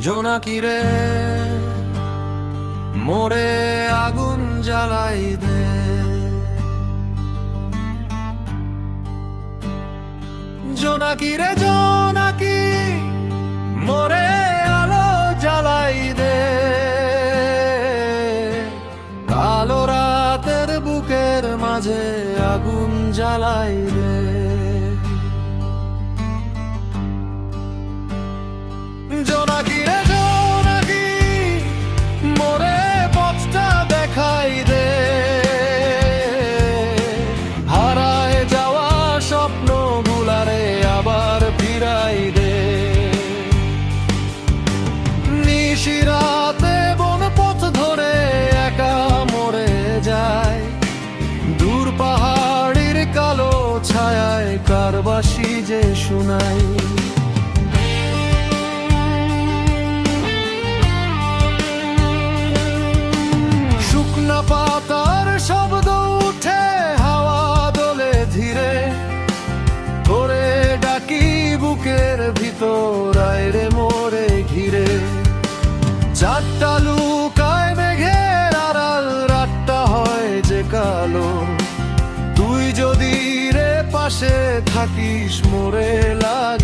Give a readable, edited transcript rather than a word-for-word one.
জোনাকি রে মোরে আগুন জ্বালাই দে, জোনাকি রে জোনাকি মোরে আলো জ্বালাই দে, কালো রাতের বুকের মাঝে আগুন জ্বালাই দে। জোনাকি রে জোনাকি মোরে পথটা দেখাই দে, হারায় যাওয়া স্বপ্ন গুলারে আবার ফিরাই দে। নিশিরাতে বন পথ ধরে একা মরে যায়, দূর পাহাড়ির কালো ছায়ায় কার বাঁশি যে শুনাই। শুকনা পাতার শব্দ উঠে হাওয়া দোলে ধীরে, করে ডাকি বুকের ভিতর আয় রে মোরে ঘিরে। চারটা লুকায় মেঘের আড়াল, রাতটা হয় যে কালো, তুই যদি রে পাশে থাকিস মোরে লাগে